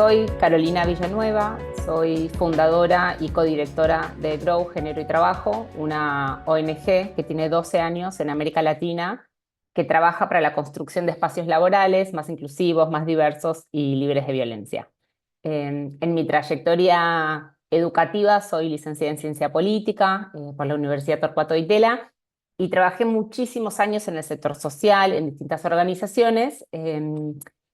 soy Carolina Villanueva, soy fundadora y codirectora de Grow, Género y Trabajo, una ONG que tiene 12 años en América Latina, que trabaja para la construcción de espacios laborales más inclusivos, más diversos y libres de violencia. En mi trayectoria educativa soy licenciada en Ciencia Política por la Universidad Torcuato Di Tella y trabajé muchísimos años en el sector social, en distintas organizaciones.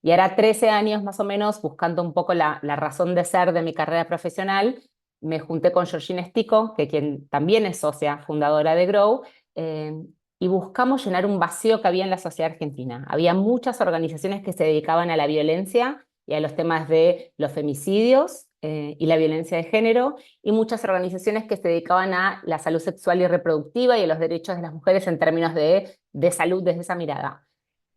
Y ahora 13 años más o menos, buscando un poco la razón de ser de mi carrera profesional, me junté con Georgina Stico, que quien también es socia fundadora de Grow, eh, y buscamos llenar un vacío que había en la sociedad argentina. Había muchas organizaciones que se dedicaban a la violencia y a los temas de los femicidios y la violencia de género, y muchas organizaciones que se dedicaban a la salud sexual y reproductiva y a los derechos de las mujeres en términos de salud desde esa mirada.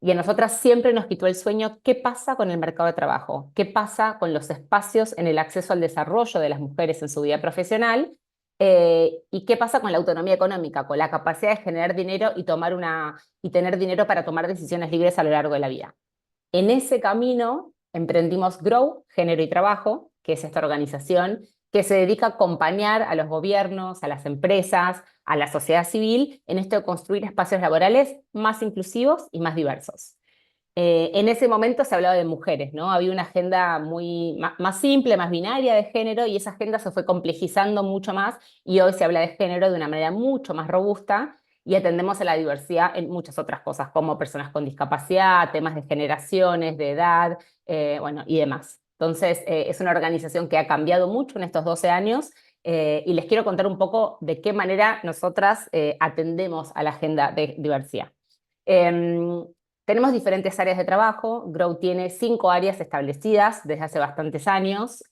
Y a nosotras siempre nos quitó el sueño qué pasa con el mercado de trabajo, qué pasa con los espacios en el acceso al desarrollo de las mujeres en su vida profesional, y qué pasa con la autonomía económica, con la capacidad de generar dinero y tener dinero para tomar decisiones libres a lo largo de la vida. En ese camino emprendimos Grow, Género y Trabajo, que es esta organización que se dedica a acompañar a los gobiernos, a las empresas, a la sociedad civil en esto de construir espacios laborales más inclusivos y más diversos. En ese momento se hablaba de mujeres, ¿no? Había una agenda más simple, más binaria de género, y esa agenda se fue complejizando mucho más, y hoy se habla de género de una manera mucho más robusta, y atendemos a la diversidad en muchas otras cosas, como personas con discapacidad, temas de generaciones, de edad, bueno, y demás. Entonces, es una organización que ha cambiado mucho en estos 12 años, y les quiero contar un poco de qué manera nosotras atendemos a la agenda de diversidad. Em, Tenemos diferentes áreas de trabajo. Grow tiene 5 áreas establecidas desde hace bastantes años.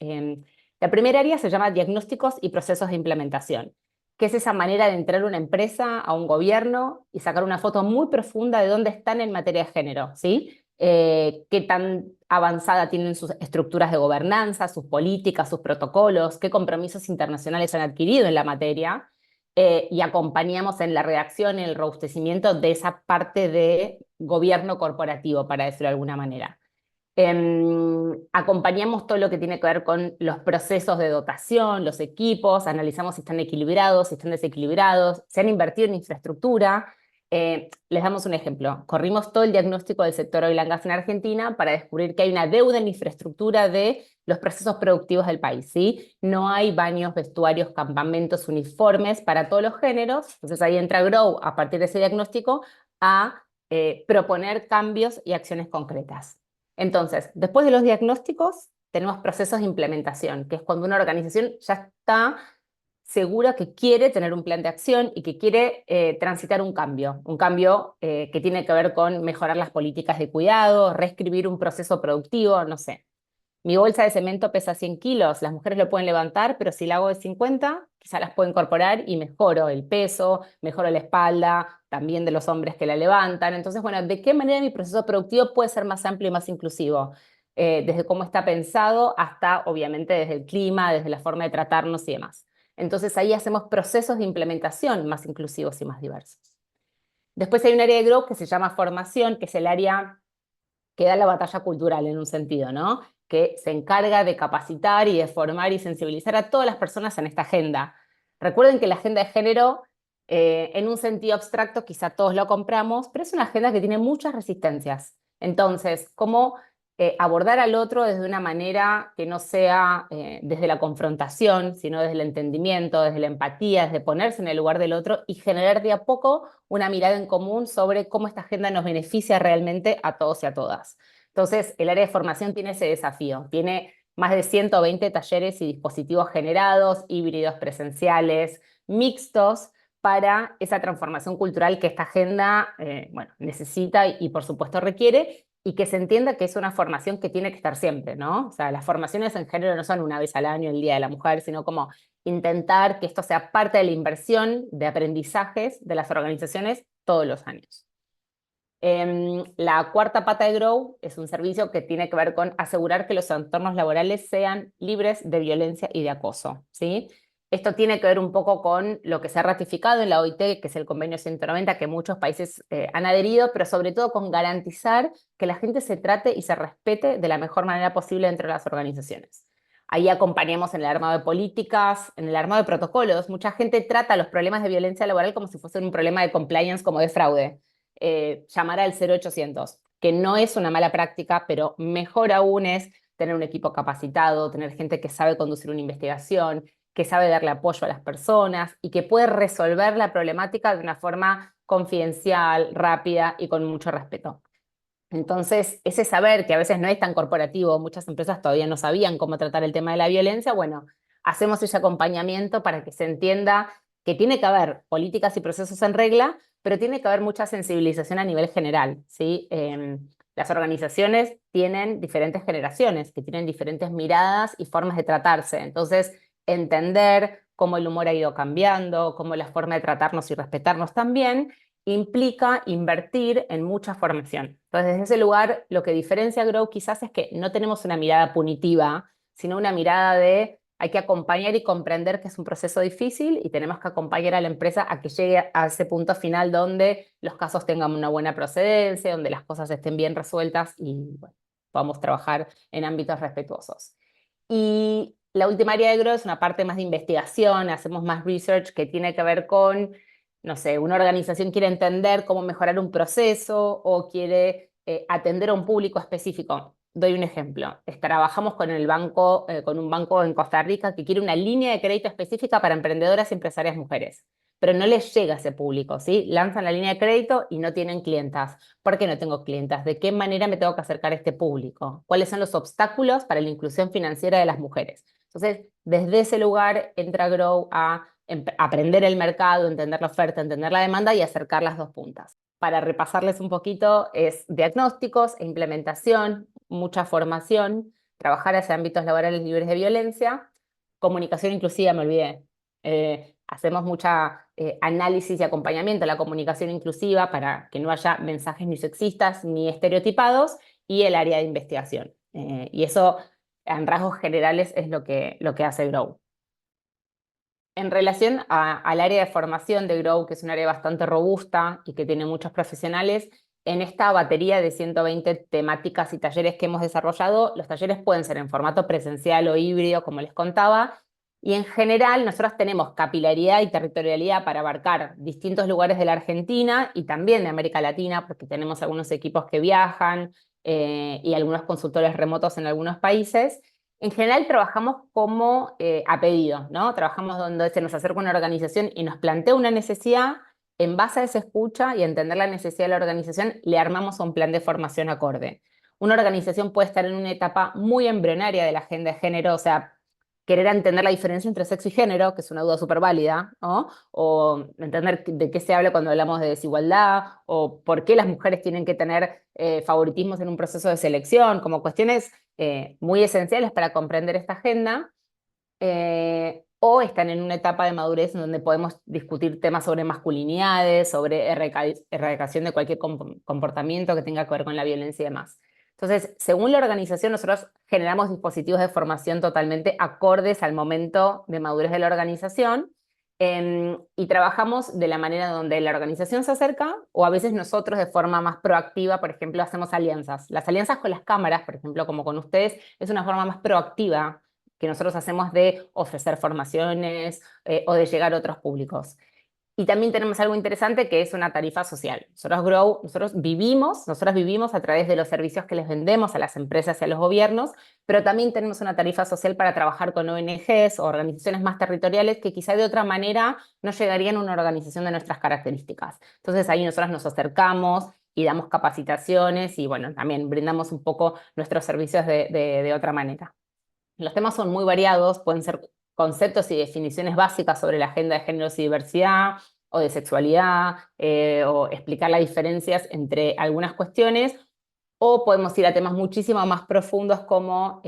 La primera área se llama diagnósticos y procesos de implementación, que es esa manera de entrar a una empresa, a un gobierno y sacar una foto muy profunda de dónde están en materia de género, ¿sí? Qué tan avanzada tienen sus estructuras de gobernanza, sus políticas, sus protocolos, qué compromisos internacionales han adquirido en la materia, y acompañamos en la redacción, en el robustecimiento de esa parte de gobierno corporativo, para decirlo de alguna manera. Acompañamos todo lo que tiene que ver con los procesos de dotación, los equipos, analizamos si están equilibrados, si están desequilibrados, se han invertido en infraestructura. Les damos un ejemplo. Corrimos todo el diagnóstico del sector oil and gas en Argentina para descubrir que hay una deuda en infraestructura de los procesos productivos del país, ¿sí? No hay baños, vestuarios, campamentos, uniformes para todos los géneros. Entonces ahí entra Grow, a partir de ese diagnóstico, a proponer cambios y acciones concretas. Entonces, después de los diagnósticos, tenemos procesos de implementación, que es cuando una organización ya está segura que quiere tener un plan de acción y que quiere transitar un cambio que tiene que ver con mejorar las políticas de cuidado, reescribir un proceso productivo, no sé. Mi bolsa de cemento pesa 100 kilos, las mujeres lo pueden levantar, pero si la hago de 50, quizá las puedo incorporar y mejoro el peso, mejoro la espalda, también de los hombres que la levantan. Entonces, bueno, ¿de qué manera mi proceso productivo puede ser más amplio y más inclusivo? Desde cómo está pensado hasta, obviamente, desde el clima, desde la forma de tratarnos y demás. Entonces, ahí hacemos procesos de implementación más inclusivos y más diversos. Después hay un área de Grow que se llama formación, que es el área que da la batalla cultural en un sentido, ¿no? Que se encarga de capacitar y de formar y sensibilizar a todas las personas en esta agenda. Recuerden que la agenda de género, en un sentido abstracto, quizá todos lo compramos, pero es una agenda que tiene muchas resistencias. Entonces, ¿cómo abordar al otro desde una manera que no sea desde la confrontación, sino desde el entendimiento, desde la empatía, desde ponerse en el lugar del otro y generar de a poco una mirada en común sobre cómo esta agenda nos beneficia realmente a todos y a todas? Entonces, el área de formación tiene ese desafío, tiene más de 120 talleres y dispositivos generados, híbridos, presenciales, mixtos, para esa transformación cultural que esta agenda bueno, necesita y por supuesto requiere, y que se entienda que es una formación que tiene que estar siempre, ¿no? O sea, las formaciones en género no son una vez al año, el Día de la Mujer, sino como intentar que esto sea parte de la inversión de aprendizajes de las organizaciones todos los años. La cuarta pata de Grow es un servicio que tiene que ver con asegurar que los entornos laborales sean libres de violencia y de acoso, ¿sí? Esto tiene que ver un poco con lo que se ha ratificado en la OIT, que es el convenio 190, que muchos países han adherido, pero sobre todo con garantizar que la gente se trate y se respete de la mejor manera posible dentro de las organizaciones. Ahí acompañamos en el armado de políticas, en el armado de protocolos. Mucha gente trata los problemas de violencia laboral como si fuesen un problema de compliance, como de fraude. Llamar al 0800, que no es una mala práctica, pero mejor aún es tener un equipo capacitado, tener gente que sabe conducir una investigación, que sabe darle apoyo a las personas y que puede resolver la problemática de una forma confidencial, rápida y con mucho respeto. Entonces, ese saber que a veces no es tan corporativo, muchas empresas todavía no sabían cómo tratar el tema de la violencia, bueno, hacemos ese acompañamiento para que se entienda que tiene que haber políticas y procesos en regla, pero tiene que haber mucha sensibilización a nivel general, ¿sí? Las organizaciones tienen diferentes generaciones, que tienen diferentes miradas y formas de tratarse. Entonces, entender cómo el humor ha ido cambiando, cómo la forma de tratarnos y respetarnos también, implica invertir en mucha formación. Entonces, desde ese lugar, lo que diferencia a Grow quizás es que no tenemos una mirada punitiva, sino una mirada de hay que acompañar y comprender que es un proceso difícil y tenemos que acompañar a la empresa a que llegue a ese punto final donde los casos tengan una buena procedencia, donde las cosas estén bien resueltas y bueno, podamos trabajar en ámbitos respetuosos. Y la última área de Grow es una parte más de investigación, hacemos más research que tiene que ver con, no sé, una organización quiere entender cómo mejorar un proceso o quiere atender a un público específico. Doy un ejemplo. Trabajamos con el banco, con un banco en Costa Rica que quiere una línea de crédito específica para emprendedoras y empresarias mujeres, pero no les llega a ese público, ¿sí? Lanzan la línea de crédito y no tienen clientas. ¿Por qué no tengo clientas? ¿De qué manera me tengo que acercar a este público? ¿Cuáles son los obstáculos para la inclusión financiera de las mujeres? Entonces, desde ese lugar entra Grow a aprender el mercado, entender la oferta, entender la demanda y acercar las dos puntas. Para repasarles un poquito, es diagnósticos e implementación, mucha formación, trabajar hacia ámbitos laborales libres de violencia, comunicación inclusiva, me olvidé. Hacemos mucha análisis y acompañamiento a la comunicación inclusiva para que no haya mensajes ni sexistas ni estereotipados y el área de investigación. Y eso, en rasgos generales, es lo que hace Grow. En relación al área de formación de Grow, que es un área bastante robusta y que tiene muchos profesionales, en esta batería de 120 temáticas y talleres que hemos desarrollado, los talleres pueden ser en formato presencial o híbrido, como les contaba, y en general nosotros tenemos capilaridad y territorialidad para abarcar distintos lugares de la Argentina y también de América Latina, porque tenemos algunos equipos que viajan y algunos consultores remotos en algunos países. En general trabajamos como a pedido, ¿no? Trabajamos donde se nos acerca una organización y nos plantea una necesidad, en base a esa escucha y entender la necesidad de la organización, le armamos un plan de formación acorde. Una organización puede estar en una etapa muy embrionaria de la agenda de género, o sea, querer entender la diferencia entre sexo y género, que es una duda súper válida, ¿no? O entender de qué se habla cuando hablamos de desigualdad, o por qué las mujeres tienen que tener favoritismos en un proceso de selección, como cuestiones muy esenciales para comprender esta agenda, o están en una etapa de madurez en donde podemos discutir temas sobre masculinidades, sobre erradicación de cualquier comportamiento que tenga que ver con la violencia y demás. Entonces, según la organización, nosotros generamos dispositivos de formación totalmente acordes al momento de madurez de la organización, y trabajamos de la manera donde la organización se acerca o a veces nosotros de forma más proactiva, por ejemplo, hacemos alianzas. Las alianzas con las cámaras, por ejemplo, como con ustedes, es una forma más proactiva que nosotros hacemos de ofrecer formaciones o de llegar a otros públicos. Y también tenemos algo interesante que es una tarifa social. Nosotros Grow, nosotros vivimos a través de los servicios que les vendemos a las empresas y a los gobiernos, pero también tenemos una tarifa social para trabajar con ONGs o organizaciones más territoriales que quizá de otra manera no llegarían a una organización de nuestras características. Entonces ahí nosotros nos acercamos y damos capacitaciones y bueno, también brindamos un poco nuestros servicios de otra manera. Los temas son muy variados, pueden ser conceptos y definiciones básicas sobre la agenda de géneros y diversidad, o de sexualidad, o explicar las diferencias entre algunas cuestiones, o podemos ir a temas muchísimo más profundos como,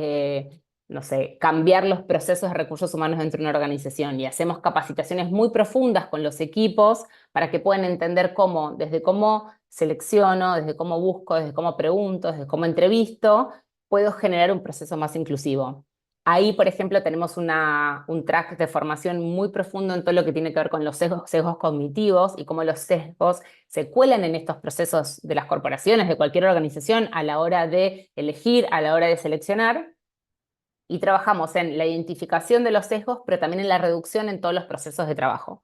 no sé, cambiar los procesos de recursos humanos dentro de una organización. Y hacemos capacitaciones muy profundas con los equipos para que puedan entender cómo, desde cómo selecciono, desde cómo busco, desde cómo pregunto, desde cómo entrevisto, puedo generar un proceso más inclusivo. Ahí, por ejemplo, tenemos un track de formación muy profundo en todo lo que tiene que ver con los sesgos cognitivos y cómo los sesgos se cuelan en estos procesos de las corporaciones, de cualquier organización, a la hora de elegir, a la hora de seleccionar. Y trabajamos en la identificación de los sesgos, pero también en la reducción en todos los procesos de trabajo.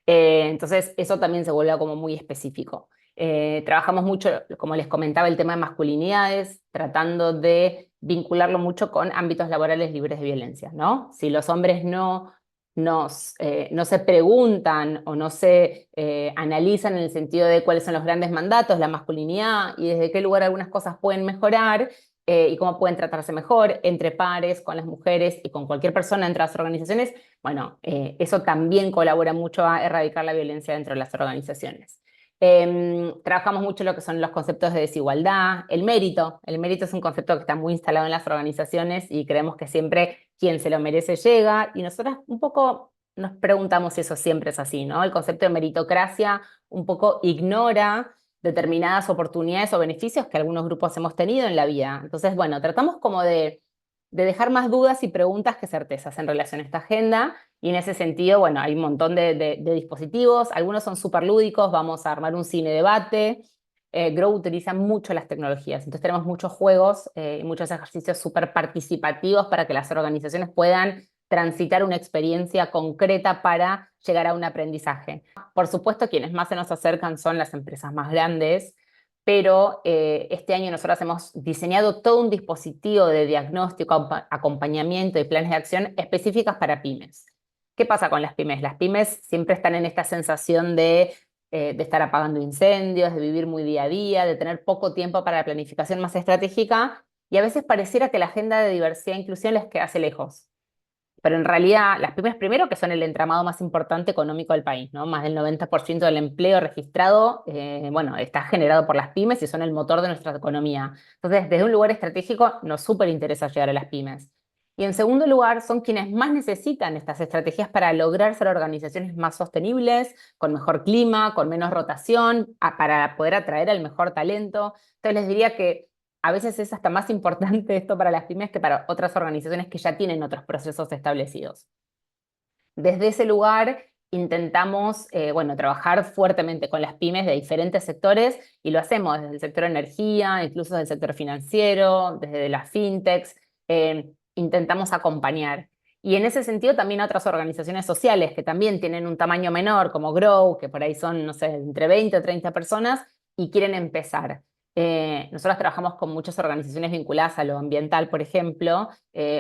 Entonces, eso también se vuelve como muy específico. Trabajamos mucho, como les comentaba, el tema de masculinidades, tratando de vincularlo mucho con ámbitos laborales libres de violencia, ¿no? Si los hombres no se preguntan o no se analizan en el sentido de cuáles son los grandes mandatos, la masculinidad y desde qué lugar algunas cosas pueden mejorar, y cómo pueden tratarse mejor entre pares, con las mujeres y con cualquier persona entre las organizaciones, bueno, eso también colabora mucho a erradicar la violencia dentro de las organizaciones. Trabajamos mucho lo que son los conceptos de desigualdad, el mérito. El mérito es un concepto que está muy instalado en las organizaciones y creemos que siempre quien se lo merece llega, y nosotras un poco nos preguntamos si eso siempre es así, ¿no? El concepto de meritocracia un poco ignora determinadas oportunidades o beneficios que algunos grupos hemos tenido en la vida. Entonces, bueno, tratamos como de dejar más dudas y preguntas que certezas en relación a esta agenda. Y en ese sentido, bueno, hay un montón de dispositivos, algunos son súper lúdicos, vamos a armar un cine debate. Grow utiliza mucho las tecnologías, entonces tenemos muchos juegos y muchos ejercicios súper participativos para que las organizaciones puedan transitar una experiencia concreta para llegar a un aprendizaje. Por supuesto, quienes más se nos acercan son las empresas más grandes, pero este año nosotros hemos diseñado todo un dispositivo de diagnóstico, acompañamiento y planes de acción específicas para pymes. ¿Qué pasa con las pymes? Las pymes siempre están en esta sensación de estar apagando incendios, de vivir muy día a día, de tener poco tiempo para la planificación más estratégica, y a veces pareciera que la agenda de diversidad e inclusión les queda lejos. Pero en realidad, las pymes, primero, que son el entramado más importante económico del país, ¿no? Más del 90% del empleo registrado, bueno, está generado por las pymes y son el motor de nuestra economía. Entonces, desde un lugar estratégico, nos súper interesa llegar a las pymes. Y en segundo lugar, son quienes más necesitan estas estrategias para lograr ser organizaciones más sostenibles, con mejor clima, con menos rotación, para poder atraer al mejor talento. Entonces, les diría que a veces es hasta más importante esto para las pymes que para otras organizaciones que ya tienen otros procesos establecidos. Desde ese lugar intentamos, bueno, trabajar fuertemente con las pymes de diferentes sectores y lo hacemos desde el sector energía, incluso desde el sector financiero, desde las fintechs, intentamos acompañar. Y en ese sentido también a otras organizaciones sociales que también tienen un tamaño menor, como Grow, que por ahí son, no sé, entre 20 o 30 personas y quieren empezar. Nosotros trabajamos con muchas organizaciones vinculadas a lo ambiental, por ejemplo,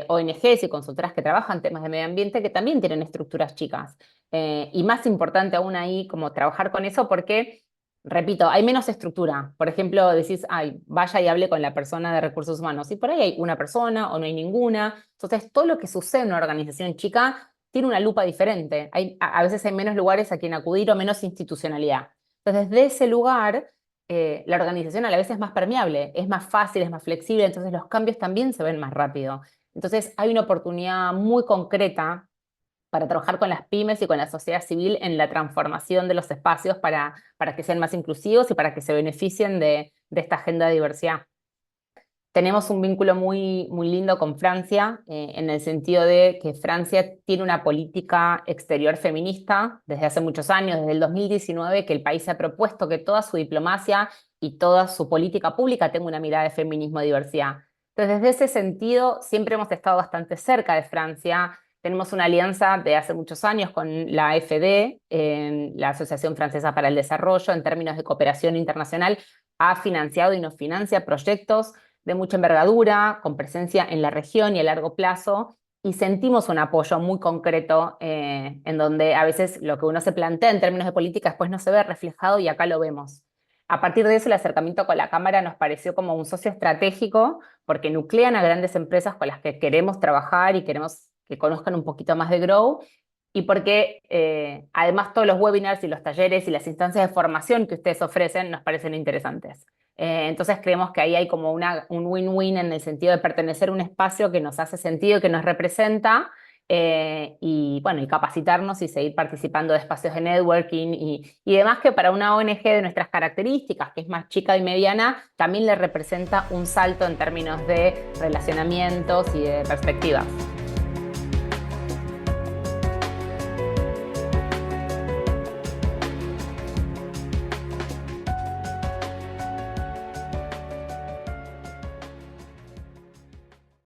ONGs y consultoras que trabajan temas de medio ambiente que también tienen estructuras chicas. Y más importante aún ahí, como trabajar con eso porque, repito, hay menos estructura. Por ejemplo, decís, ay, vaya y hable con la persona de recursos humanos. Y por ahí hay una persona o no hay ninguna. Entonces, todo lo que sucede en una organización chica tiene una lupa diferente. A veces hay menos lugares a quien acudir o menos institucionalidad. Entonces, desde ese lugar la organización a la vez es más permeable, es más fácil, es más flexible, entonces los cambios también se ven más rápido. Entonces hay una oportunidad muy concreta para trabajar con las pymes y con la sociedad civil en la transformación de los espacios para que sean más inclusivos y para que se beneficien de esta agenda de diversidad. Tenemos un vínculo muy, muy lindo con Francia, en el sentido de que Francia tiene una política exterior feminista desde hace muchos años, desde el 2019, que el país se ha propuesto que toda su diplomacia y toda su política pública tenga una mirada de feminismo y diversidad. Entonces, desde ese sentido, siempre hemos estado bastante cerca de Francia. Tenemos una alianza de hace muchos años con la AFD, la Asociación Francesa para el Desarrollo, en términos de cooperación internacional, ha financiado y nos financia proyectos de mucha envergadura, con presencia en la región y a largo plazo, y sentimos un apoyo muy concreto en donde a veces lo que uno se plantea en términos de política después no se ve reflejado y acá lo vemos. A partir de eso, el acercamiento con la Cámara nos pareció como un socio estratégico porque nuclean a grandes empresas con las que queremos trabajar y queremos que conozcan un poquito más de Grow, y porque además todos los webinars y los talleres y las instancias de formación que ustedes ofrecen nos parecen interesantes. Entonces creemos que ahí hay como un win-win en el sentido de pertenecer a un espacio que nos hace sentido, que nos representa, y bueno, y capacitarnos y seguir participando de espacios de networking y demás, que para una ONG de nuestras características, que es más chica y mediana, también le representa un salto en términos de relacionamientos y de perspectivas.